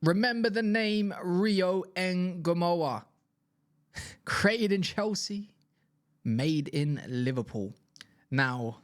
Remember the name Rio Ngumoha. Created in Chelsea, made in Liverpool. Now,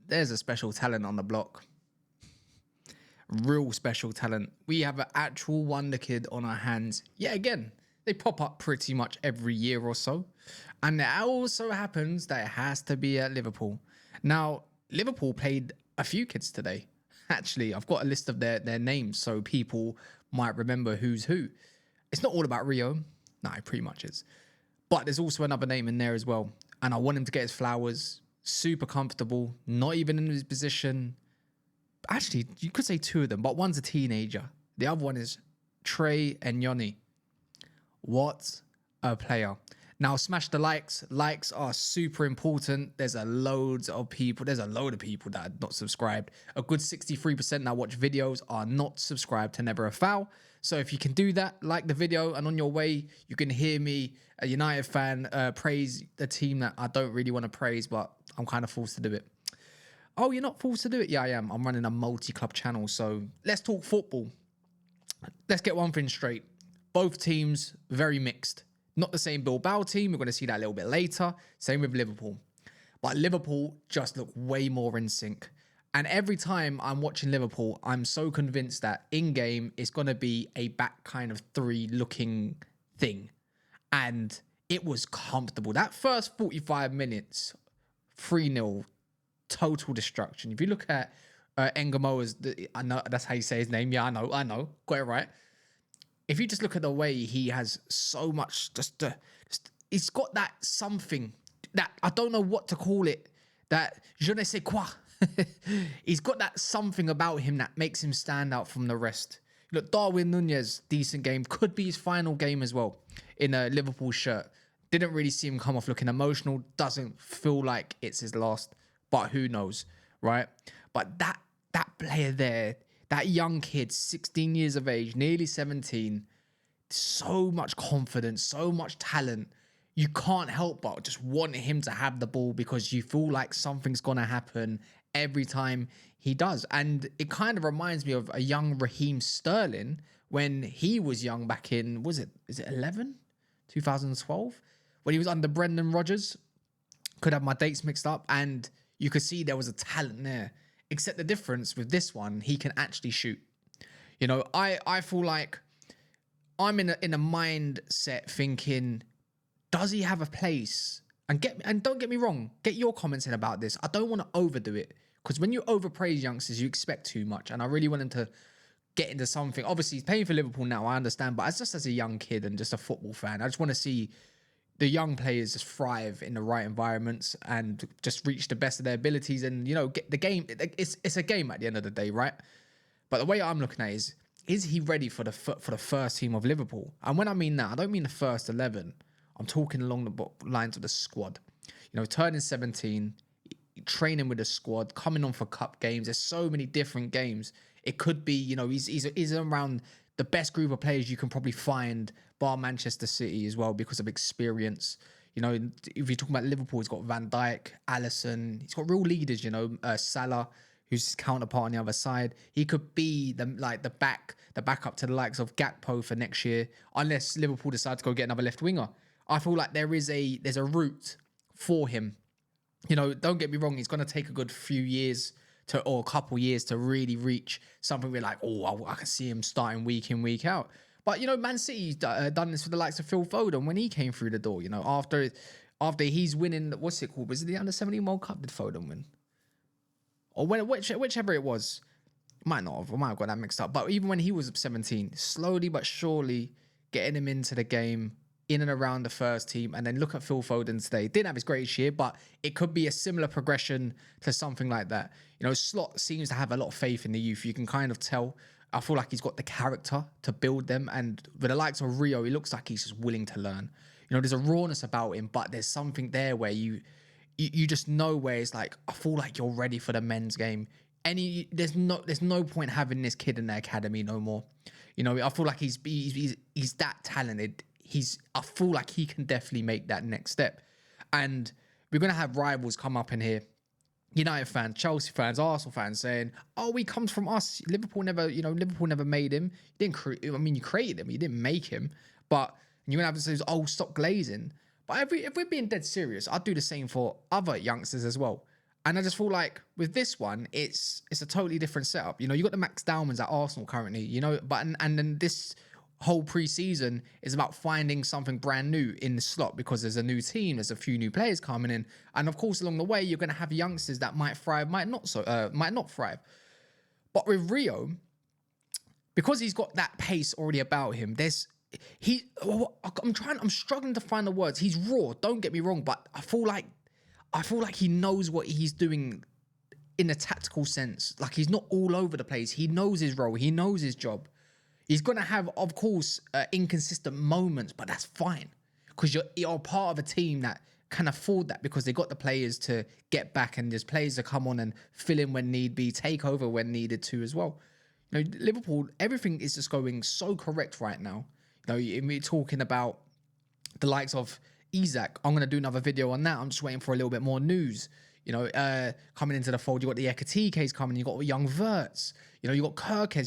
there's a special talent on the block. Real special talent. We have an actual Wonderkid on our hands. Yet again, they pop up pretty much every year or so. And it also happens that it has to be at Liverpool. Now, Liverpool played a few kids today. Actually, I've got a list of their names so people might remember who's who. It's not all about Rio. No, it pretty much is. But there's also another name in there as well. And I want him to get his flowers. Super comfortable. Not even in his position. Actually, you could say two of them, but one's a teenager. The other one is Trey and Yoni. What a player. Now, smash the likes. Likes are super important. There's a load of people that are not subscribed. A good 63% that watch videos are not subscribed to Never a Foul. So if you can do that, like the video, and on your way, you can hear me, a United fan, praise the team that I don't really want to praise, but I'm kind of forced to do it. Oh, you're not forced to do it? Yeah, I am. I'm running a multi-club channel, so let's talk football. Let's get one thing straight. Both teams, very mixed. Not the same Bilbao team. We're going to see that a little bit later. Same with Liverpool. But Liverpool just look way more in sync. And every time I'm watching Liverpool, I'm so convinced that in-game it's going to be a back kind of three looking thing. And it was comfortable. That first 45 minutes, 3-0, total destruction. If you look at Ngumoha's, I know that's how you say his name. Yeah, I know. Got it right. If you just look at the way he has so much, he's got that something that I don't know what to call it. That je ne sais quoi. He's got that something about him that makes him stand out from the rest. Look, Darwin Nunez, decent game. Could be his final game as well in a Liverpool shirt. Didn't really see him come off looking emotional. Doesn't feel like it's his last. But who knows, right? But that player there, that young kid, 16 years of age, nearly 17, so much confidence, so much talent. You can't help but just want him to have the ball because you feel like something's going to happen every time he does. And it kind of reminds me of a young Raheem Sterling when he was young back in, is it 11? 2012? When he was under Brendan Rodgers. Could have my dates mixed up. And you could see there was a talent there. Except the difference with this one, he can actually shoot. You know, I feel like I'm in a mindset thinking, does he have a place? And don't get me wrong, get your comments in about this. I don't want to overdo it because when you overpraise youngsters, you expect too much. And I really want him to get into something. Obviously, he's playing for Liverpool now, I understand. But as a young kid and just a football fan, I just want to see the young players just thrive in the right environments and just reach the best of their abilities and, you know, get the game. It's a game at the end of the day, right? But the way I'm looking at it is he ready for the first team of Liverpool? And when I mean that, I don't mean the first 11. I'm talking along the lines of the squad. You know, turning 17, training with the squad, coming on for cup games. There's so many different games. It could be, you know, he's around the best group of players you can probably find, bar Manchester City as well, because of experience. You know, if you're talking about Liverpool, he's got Van Dijk, Alisson. He's got real leaders, you know, Salah, who's his counterpart on the other side. He could be the backup to the likes of Gakpo for next year, unless Liverpool decide to go get another left winger. I feel like there's a route for him. You know, don't get me wrong, it's going to take a good few years or a couple years to really reach something we're like, oh, I can see him starting week in, week out. But, you know, Man City's done this for the likes of Phil Foden when he came through the door, you know, after he's winning, what's it called? Was it the Under-17 World Cup did Foden win? Or whichever it was. Might not have. I might have got that mixed up. But even when he was 17, slowly but surely getting him into the game, in and around the first team, and then look at Phil Foden today. Didn't have his greatest year, but it could be a similar progression to something like that. You know, Slot seems to have a lot of faith in the youth. You can kind of tell. I feel like he's got the character to build them, and with the likes of Rio, he looks like he's just willing to learn. You know, there's a rawness about him, but there's something there where you just know where it's like, I feel like you're ready for the men's game. There's no point having this kid in the academy no more. You know, I feel like he's that talented. I feel like he can definitely make that next step. And we're going to have rivals come up in here. United fans, Chelsea fans, Arsenal fans saying, "Oh, he comes from us. Liverpool never, Liverpool never made him. You didn't create. I mean, you created him. You didn't make him." But you're gonna have to say, "Oh, stop glazing." But if we're being dead serious, I'd do the same for other youngsters as well. And I just feel like with this one, it's a totally different setup. You got the Max Dowmans at Arsenal currently. But and then this whole preseason is about finding something brand new in the slot because there's a new team, there's a few new players coming in, and of course along the way you're going to have youngsters that might thrive, might not thrive. But with Rio, because he's got that pace already about him, I'm struggling to find the words. He's raw, don't get me wrong, but I feel like he knows what he's doing in a tactical sense. Like, he's not all over the place. He knows his role, he knows his job. He's going to have, of course, inconsistent moments, but that's fine because you're part of a team that can afford that because they got the players to get back, and there's players to come on and fill in when need be, take over when needed to as well. Liverpool, everything is just going so correct right now. We're talking about the likes of Isak. I'm going to do another video on that. I'm just waiting for a little bit more news. Coming into the fold, you got the Ekatike case coming. You got young Verts. You got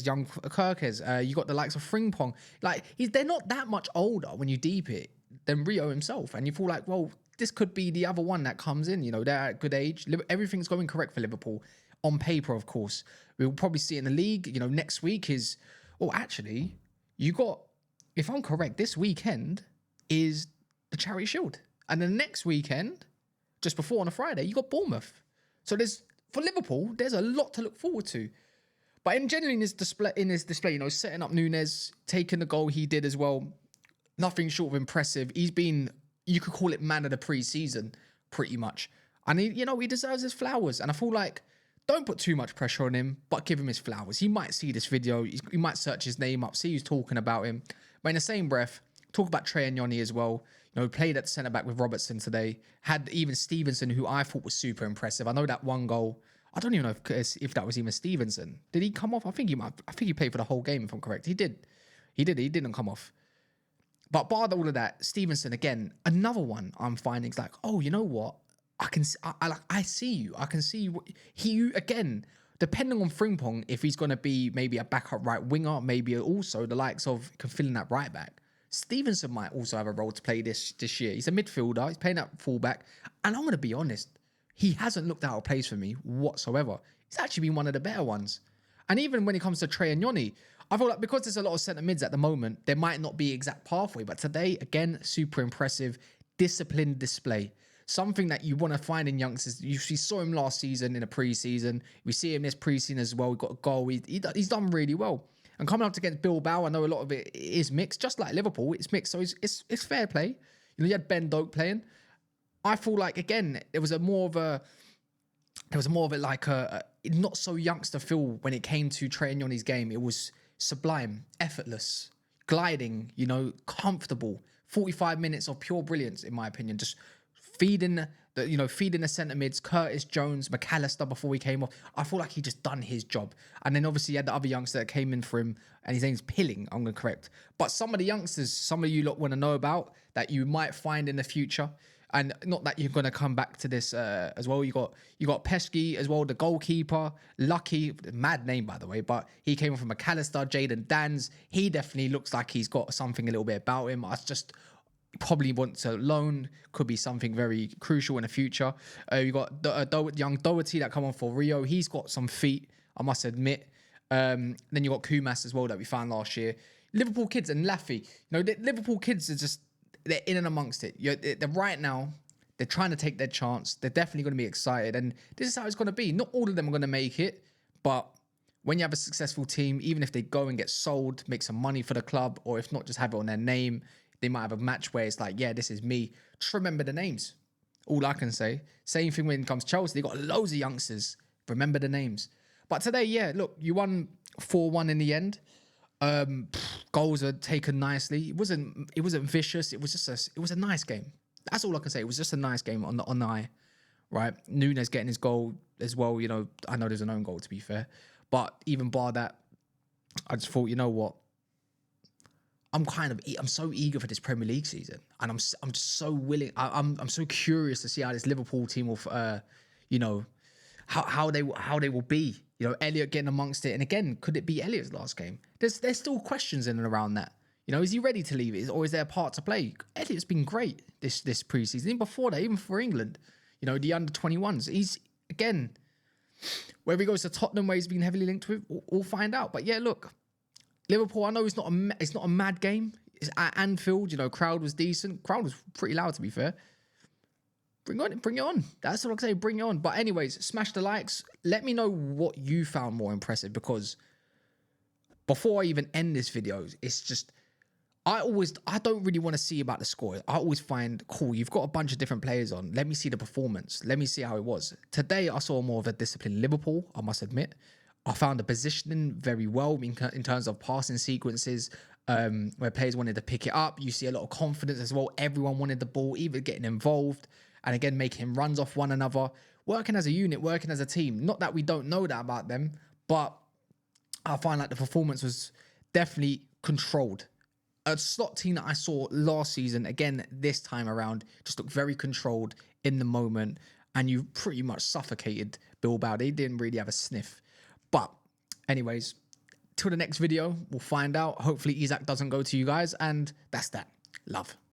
young Kirkes. You got the likes of Frimpong. Like, they're not that much older when you deep it than Rio himself, and you feel like, well, this could be the other one that comes in. They're at good age. Everything's going correct for Liverpool on paper, of course. We'll probably see it in the league. Next week is. Oh, actually, you got. If I'm correct, this weekend is the Charity Shield, and the next weekend, just before on a Friday, you got Bournemouth. So for Liverpool, there's a lot to look forward to. But generally in this display, setting up Núñez, taking the goal he did as well, nothing short of impressive. He's been, you could call it man of the pre-season, pretty much. And he deserves his flowers. And I feel like, don't put too much pressure on him, but give him his flowers. He might see this video, he might search his name up, see who's talking about him. But in the same breath, talk about Trey Nyoni as well. Played at centre back with Robertson today. Had even Stevenson, who I thought was super impressive. I know that one goal. I don't even know if that was even Stevenson. Did he come off? I think he played for the whole game, if I'm correct. He did. He didn't come off. But bar all of that, Stevenson again, another one I'm finding is like, oh, you know what? I see you. I can see he again. Depending on Frimpong, if he's going to be maybe a backup right winger, maybe also the likes of can fill in that right back. Stevenson might also have a role to play this year. He's a midfielder. He's playing at fullback. And I'm going to be honest, he hasn't looked out of place for me whatsoever. He's actually been one of the better ones. And even when it comes to Trey Nyoni, I feel like because there's a lot of centre mids at the moment, there might not be exact pathway. But today, again, super impressive, disciplined display. Something that you want to find in youngsters. You saw him last season in a pre-season. We see him this pre-season as well. He got a goal. He's done really well. And coming up against Bilbao, I know a lot of it is mixed, just like Liverpool. It's mixed, so it's fair play. You had Ben Doak playing. I feel like again, there was more of a like a not so youngster feel when it came to Trey Nyoni's game. It was sublime, effortless, gliding, comfortable. 45 minutes of pure brilliance, in my opinion. Just feeding the centre mids, Curtis Jones, McAllister before he came off. I feel like he just done his job. And then obviously he had the other youngster that came in for him, and his name's Pilling, I'm going to correct. But some of the youngsters, some of you lot want to know about that you might find in the future. And not that you're going to come back to this as well. You got Pesky as well, the goalkeeper. Lucky, mad name by the way, but he came from McAllister, Jaden Dans. He definitely looks like he's got something a little bit about him. I just probably want to loan, could be something very crucial in the future. You got young Doherty that come on for Rio. He's got some feet, I must admit. Then you got Kumas as well that we found last year. Liverpool kids and Laffy. The Liverpool kids are just, they're in and amongst it. They're right now, they're trying to take their chance. They're definitely going to be excited. And this is how it's going to be. Not all of them are going to make it, but when you have a successful team, even if they go and get sold, make some money for the club, or if not, just have it on their name, they might have a match where it's like, yeah, this is me. Just remember the names. All I can say. Same thing when it comes to Chelsea. They got loads of youngsters. Remember the names. But today, yeah, look, you won 4-1 in the end. Goals are taken nicely. It wasn't vicious. It was a nice game. That's all I can say. It was just a nice game on the eye, right? Núñez getting his goal as well. I know there's an own goal to be fair, but even bar that, I just thought, you know what? I'm so eager for this Premier League season, and I'm just so willing. I'm so curious to see how this Liverpool team will, how they will be. You know, Elliot getting amongst it, and again, could it be Elliot's last game? There's still questions in and around that. You know, is he ready to leave it, or is there a part to play? Elliot's been great this preseason, even before that, even for England. You know, the under-21s. He's again, whether he goes to Tottenham, where he's been heavily linked with, we'll find out. But yeah, look, Liverpool. I know it's not a mad game. It's at Anfield. You know, crowd was decent. Crowd was pretty loud, to be fair. Bring it on. That's what I say. Bring it on. But anyways, smash the likes. Let me know what you found more impressive, because before I even end this video, it's just I don't really want to see about the score. I always find cool. You've got a bunch of different players on. Let me see the performance. Let me see how it was. Today, I saw more of a disciplined Liverpool, I must admit. I found the positioning very well in terms of passing sequences, where players wanted to pick it up. You see a lot of confidence as well. Everyone wanted the ball, even getting involved. And again, making runs off one another. Working as a unit, working as a team. Not that we don't know that about them, but I find like the performance was definitely controlled. A slot team that I saw last season, again, this time around, just looked very controlled in the moment, and you pretty much suffocated Bilbao. They didn't really have a sniff. But anyways, till the next video, we'll find out. Hopefully Isaac doesn't go to you guys, and that's that. Love.